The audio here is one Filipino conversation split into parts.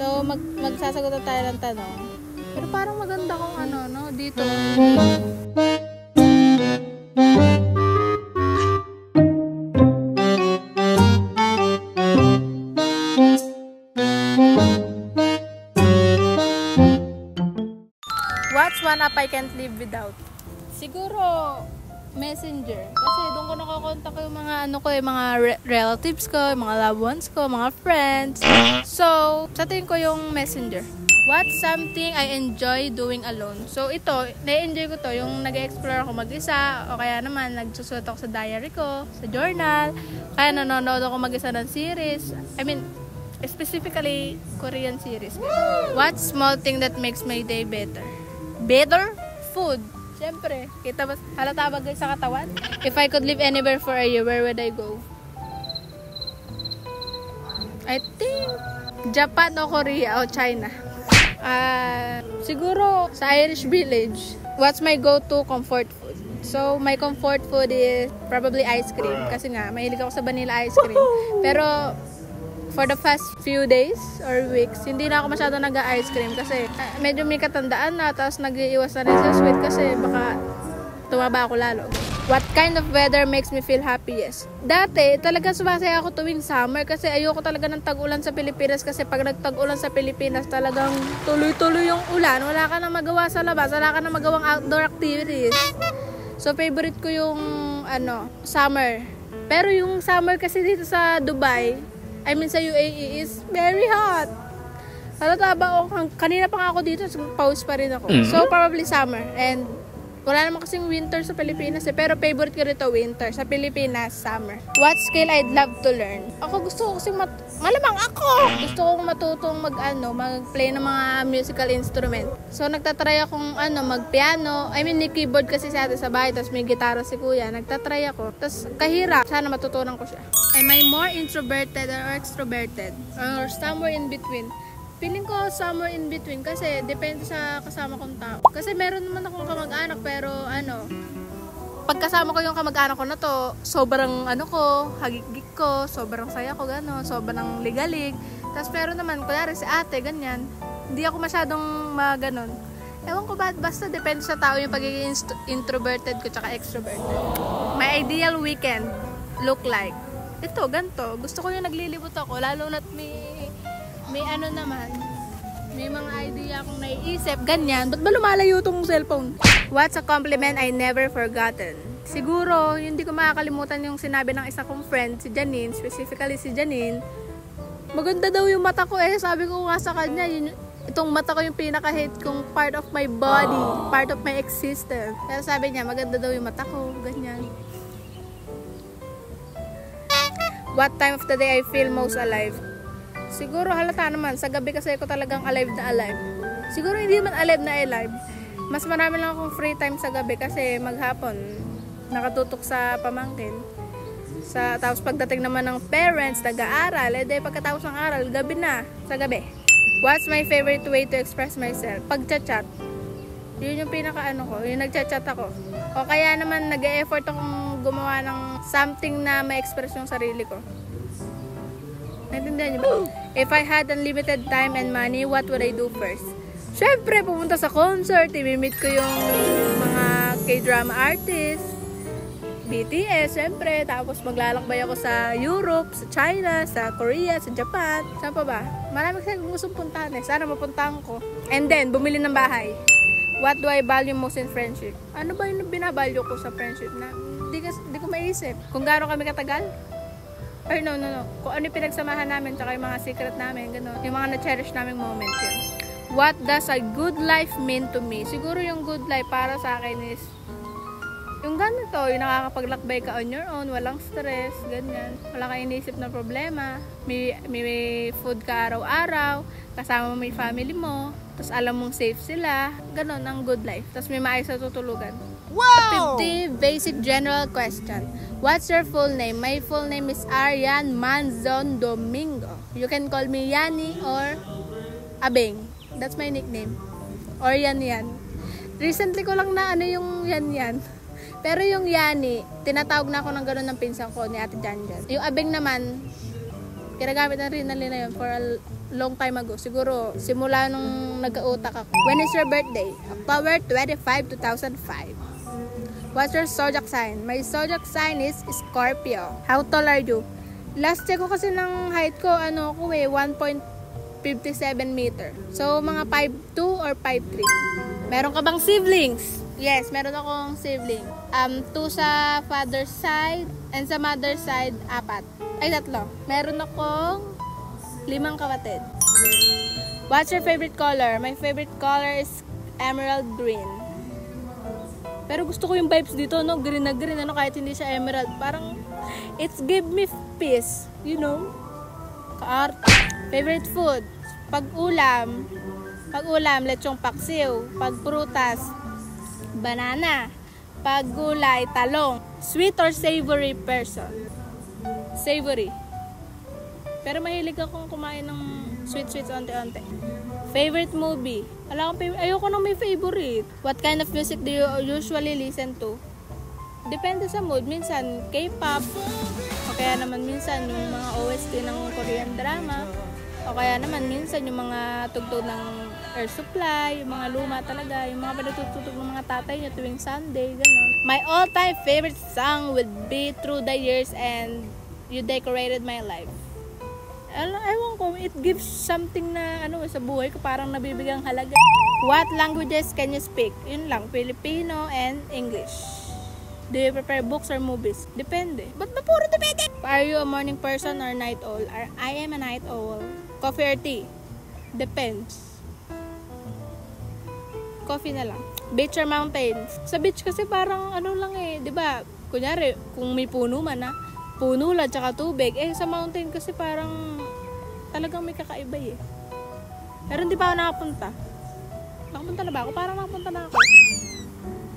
So, magsasagot na tayo ng tanong. Pero parang maganda kung ano, no? Dito. What's one app I can't live without? Siguro, Messenger. Kasi doon ko nakakontak yung mga yung mga relatives ko, yung mga loved ones ko, mga friends. So, sa tingin ko yung Messenger. What's something I enjoy doing alone? So, ito, na-enjoy ko to, yung nag-explore ako mag-isa, o kaya naman, nagsusulat ako sa diary ko, sa journal, kaya nanonood ako mag-isa ng series. I mean, specifically, Korean series. What small thing that makes my day better? Better? Food. Siyempre, kita ba, halata ba guys sa katawan? If I could live anywhere for a year, where would I go? I think, Japan o Korea o China. Siguro sa Irish Village. What's my go-to comfort food? So, my comfort food is probably ice cream. Kasi nga, mahilig ako sa vanilla ice cream. Pero, for the past few days or weeks, hindi na ako masyado nag-ice cream kasi medyo may katandaan na, tapos nag-iiwas na rin sa sweet kasi baka tumaba ako lalo. What kind of weather makes me feel happiest? Dati, talaga sumasaya ako tuwing summer kasi ayoko talaga ng tag-ulan sa Pilipinas kasi pag nagtag-ulan sa Pilipinas talagang tuloy-tuloy yung ulan. Wala ka na magawa sa labas, wala ka na magawang outdoor activities. So, favorite ko yung summer. Pero yung summer kasi dito sa Dubai, I mean sa UAE is very hot. Halata ba kanina pa nga ako dito, pause pa rin ako. So, probably summer. And wala naman kasing winter sa Pilipinas pero favorite ko rito winter. Sa Pilipinas, summer. What skill I'd love to learn? Ako gusto ko kasing malamang ako! Gusto kong matutong mag-play ng mga musical instrument. So, nagtatry akong mag-piano. I mean, may keyboard kasi sa atin sa bahay, tapos may gitara si kuya. Nagtatry ako. Tapos, kahirap. Sana matutunan ko siya. Am I more introverted or extroverted? Or somewhere in between? Feeling ko somewhere in between kasi depende sa kasama kong tao. Kasi meron naman akong kamag-anak pero pagkasama ko yung kamag-anak ko na to, sobrang hagigik ko, sobrang saya ko, gano'n, sobrang ligalig. Tapos pero naman, kunyari si ate, ganyan, hindi ako masyadong maganon. Ewan ko ba, basta depende sa tao yung pagiging introverted ko tsaka extroverted. My ideal weekend look like ito, ganito. Gusto ko yung naglilibot ako, lalo na't may may mga idea akong naiisip, ganyan. Ba't ba lumalayo tong cellphone? What's a compliment I never forgotten? Siguro, hindi ko makakalimutan yung sinabi ng isa kong friend, si Janine, specifically si Janine. Maganda daw yung mata ko sabi ko nga sa kanya, itong mata ko yung pinaka-hate kong part of my body, part of my existence. Pero sabi niya, maganda daw yung mata ko, ganyan. What time of the day I feel most alive? Siguro halata naman, sa gabi kasi ako talagang alive na alive. Siguro hindi man alive na alive. Mas marami lang akong free time sa gabi kasi maghapon nakatutok sa pamangkin. Tapos pagdating naman ng parents, nag-aaral, pagkatapos ng aral, gabi na, sa gabi. What's my favorite way to express myself? Pag-chat. Yun yung ko, yung nag-chat ako. O kaya naman nag-e-effort akong gumawa ng something na ma-express yung sarili ko. Naintindihan niyo ba? If I had unlimited time and money, what would I do first? Siyempre, pumunta sa concert, i-meet ko yung mga K-drama artists, BTS, siyempre. Tapos maglalakbay ako sa Europe, sa China, sa Korea, sa Japan. Saan pa ba? Marami kasi gustong puntahan Sana mapuntahan ko. And then, bumili ng bahay. What do I value most in friendship? Ano ba yung binavalue ko sa friendship na hindi ko maisip? Kung gaano kami katagal? Or no. Kung ano yung pinagsamahan namin, tsaka yung mga secret namin, gano'n. Yung mga na-cherish naming moment yun. What does a good life mean to me? Siguro yung good life para sa akin is yung ganito, yung nakakapaglakbay ka on your own, walang stress, ganyan. Wala kang inisip na problema. May food ka araw-araw, kasama mo yung family mo, tapos alam mong safe sila. Ganon ang good life. Tapos may maayos na tutulugan. Wow! 50 basic general question. What's your full name? My full name is Arian Manzon Domingo. You can call me Yani or Abeng. That's my nickname. Or Yan. Recently ko lang na yung Yan. Pero yung Yani, tinatawag na ako ng gano'n ng pinsan ko ni Ate Janjan. Yung Abeng naman, kinagamit na rin nila yun for long time ago. Siguro, simula nung nagka-utak ako. When is your birthday? October 25, 2005. What's your zodiac sign? My zodiac sign is Scorpio. How tall are you? Last check ko kasi ng height ko, 1.57 meter. So, mga 5'2 or 5'3. Meron ka bang siblings? Yes, meron akong sibling. 2 sa father's side, and sa mother's side, 4. Ay, 3. Meron akong 5 kapatid. What's your favorite color? My favorite color is emerald green. Pero gusto ko yung vibes dito, no? Green na green, kahit hindi siya emerald. Parang, it's give me peace, Kaart. Favorite food? Pag-ulam, lechong paksiw. Pag-prutas, banana. Pag-gulay, talong. Sweet or savory person? Savory. Pero mahilig akong kumain ng sweet onte-onte. Favorite movie? Ayoko nang may favorite. What kind of music do you usually listen to? Depende sa mood. Minsan, K-pop. O kaya naman minsan yung mga OST ng Korean drama. O kaya naman minsan yung mga tugtog ng Air Supply, yung mga luma talaga, yung mga pinatutugtog ng mga tatay niya tuwing Sunday, gano'n. My all-time favorite song would be Through the Years and You Decorated My Life. Ewan ko, it gives something na sa buhay ko, parang nabibigang halaga. What languages can you speak? Yun lang, Filipino and English. Do you prefer books or movies? Depende. Ba't ba puro depende? Are you a morning person or night owl? I am a night owl. Coffee or tea? Depends. Coffee na lang. Beach or mountains? Sa beach kasi parang lang diba? Kunyari, kung may puno man puno lang tsaka tubig. Sa mountain kasi parang talagang may kakaiba Pero hindi pa ako nakapunta. Nakapunta na ba ako? Parang nakapunta na ako.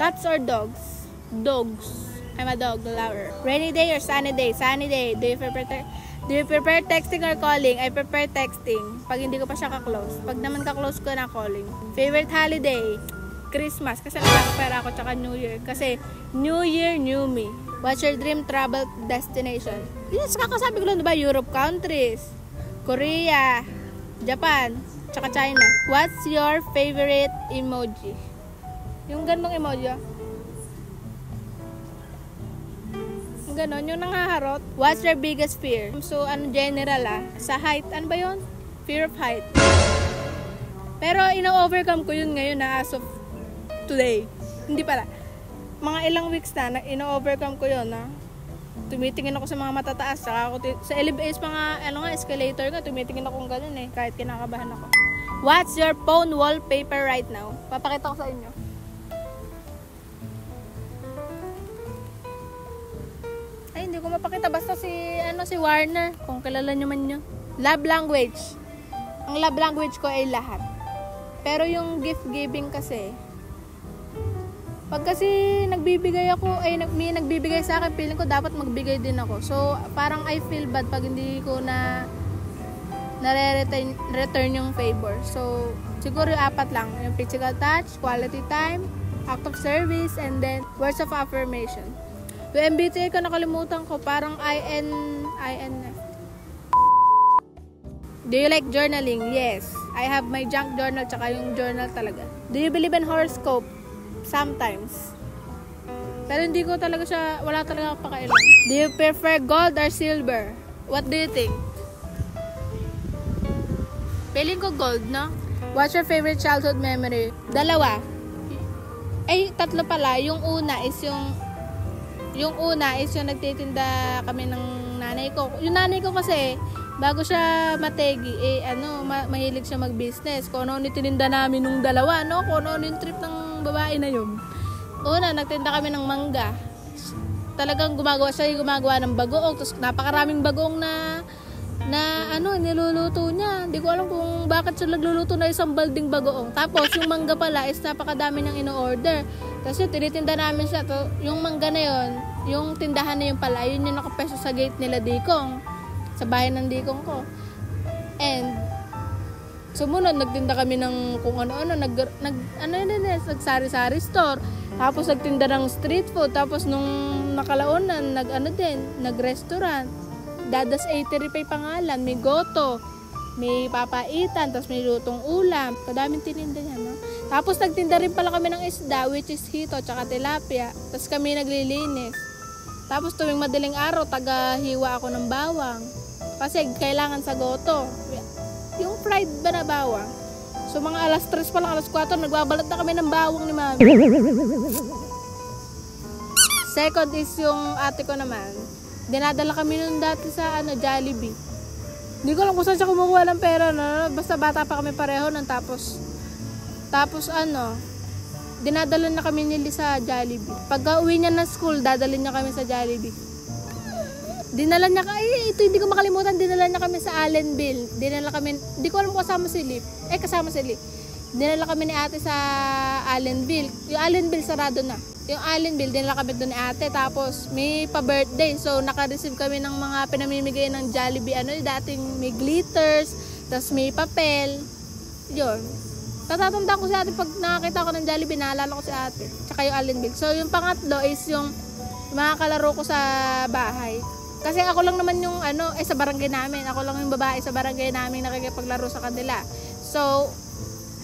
Cats or dogs? Dogs. I'm a dog lover. Rainy day or sunny day? Sunny day. Do you prefer texting or calling? I prefer texting. Pag hindi ko pa siya ka-close. Pag naman ka-close ko na calling. Favorite holiday? Christmas. Kasi nakakapera ako tsaka New Year. Kasi New Year, new me. What's your dream travel destination? Yes, kakasabi ko lang, diba? Europe countries. Korea. Japan. Tsaka China. What's your favorite emoji? Yung ganong emoji. Ganon, yung nangaharot. What's your biggest fear? So, general sa height, ano ba yun? Fear of height. Pero, ina-overcome ko yun ngayon as of today. Hindi pala. Mga ilang weeks na, ina-overcome ko yun, Tumitingin ako sa mga matataas, saka ako sa elevators, mga, escalator nga, tumitingin ako ng ganun kahit kinakabahan ako. What's your phone wallpaper right now? Papakita ko sa inyo. Hindi ko mapakita, basta si Warner, kung kilala nyo man nyo. Love language. Ang love language ko ay lahat. Pero yung gift giving kasi, pag kasi nagbibigay ako, may nagbibigay sa akin, feeling ko dapat magbigay din ako. So, parang I feel bad pag hindi ko return yung favor. So, siguro yung 4 lang. Yung physical touch, quality time, act of service, and then words of affirmation. Yung MBTI ko nakalimutan ko, parang INF. Do you like journaling? Yes. I have my junk journal tsaka yung journal talaga. Do you believe in horoscope? Sometimes. Pero hindi ko talaga siya, wala talaga ako pakailan. Do you prefer gold or silver? What do you think? Feeling ko gold, no? What's your favorite childhood memory? 2. 3 pala. Yung una is yung nagtitinda kami ng nanay ko. Yung nanay ko kasi, bago siya mategi, mahilig siya mag-business. Kung ano tininda namin nung 2, Kung ano yung trip ng babae na yun. Una, nagtinda kami ng mangga. Talagang gumagawa ng bagoong. Tapos napakaraming bagoong na niluluto niya. Hindi ko alam kung bakit siya nagluluto na isang balding bagoong. Tapos yung mangga pala is napakadami niyang ino-order. Kasi tinitinda namin siya. Yung mangga na yun, yung tindahan na yun pala, yun yung nakapeso sa gate nila Dikong. Sa bahay ng Dikong ko. And, sumunod, nagtinda kami ng kung ano-ano. Nagsari-sari store. Tapos nagtinda ng street food. Tapos nung nakalaunan, nag-restaurant. Dadas Eatery pa yung pangalan. May goto. may papaitan, tapos may lutong ulam. Kadaming tininda yan, no? Tapos nagtinda rin pala kami ng isda, which is hito, tsaka tilapia. Tapos kami naglilinis. Tapos tuwing madaling araw, taga-hiwa ako ng bawang. Kasi kailangan sa goto. Yung fried ba na bawang? So mga alas 3 pa lang, alas 4, nagbabalat na kami ng bawang ni mami. Second is yung ate ko naman. Dinadala kami nun dati sa Jollibee. Hindi ko alam kung saan siya kumukuha ng pera, no? Basta bata pa kami pareho nun. Tapos dinadala na kami nila sa Jollibee. Pagka uwi niya ng school, dadalhin niya kami sa Jollibee. Dinala niya ito hindi ko makalimutan, dinala niya kami sa Allenville. Hindi ko alam kung kasama si Lip. Kasama si Lip. Dinala kami ni ate sa Allenville. Yung Allenville sarado na. Yung Allenville, dinala kami doon ni ate. Tapos may pa-birthday. So naka-receive kami ng mga pinamimigay ng Jollibee. Dating may glitters, tapos may papel. Yun. Tatatandaan ko si ate pag nakakita ko ng Jollibee, naalala ko si ate. Tsaka yung Allenville. So yung pangatlo is yung mga kalaro ko sa bahay. Kasi ako lang naman yung sa barangay namin. Ako lang yung babae sa barangay namin nakikipaglaro sa kanila. So,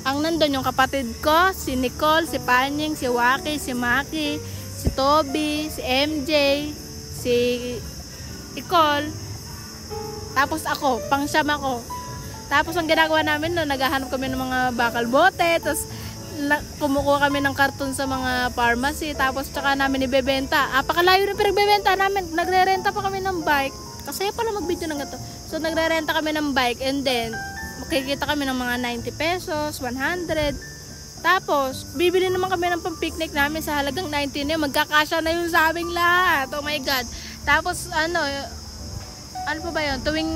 ang nandun yung kapatid ko, si Nicole, si Panying, si Waki, si Maki, si Toby, si MJ, si Nicole. Tapos ako, pang-siyam ako. Tapos ang ginagawa namin noon, naghahanap kami ng mga bakal bote, tapos kumukuha kami ng karton sa mga pharmacy, tapos tsaka namin ibebenta. Apakalayo na pinagbebenta namin. Nagre-renta pa kami ng bike. Kasi pala mag-video ng gato. So nagre-renta kami ng bike, and then makikita kami ng mga 90 pesos, 100. Tapos bibili naman kami ng pang-picnic namin sa halagang 19 na yun. Magkakasya na yun sa aming lahat. Oh my God. Tapos ano pa ba yun? Tuwing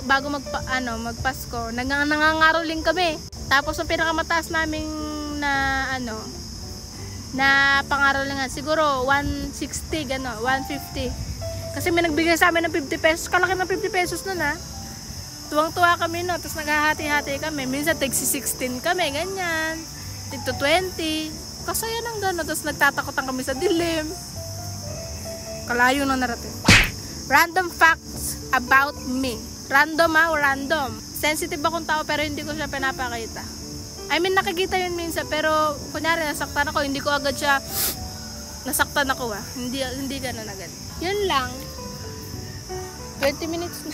bago magpasko, nangangaroling kami. Tapos ang pinakamataas naming na pangarolingan, siguro 160, 150. Kasi may nagbigay sa amin ng 50 pesos. Kalaki ng 50 pesos nun, ha. Tuwang-tuwa kami, no. Tapos naghahati-hati kami. Minsan tig 16 kami, ganyan. Tig 20. Kasaya ng gano'n. Tapos nagtatakotan kami sa dilim. Kalayo na narating. Random facts about me. Random, ha, o random. Sensitive akong tao pero hindi ko siya pinapakita. I mean, nakikita yun minsan, pero kunyari nasaktan ako, hindi ko agad siya nasaktan ako, Hindi gano'n agad. Yun lang. 20 minutes na.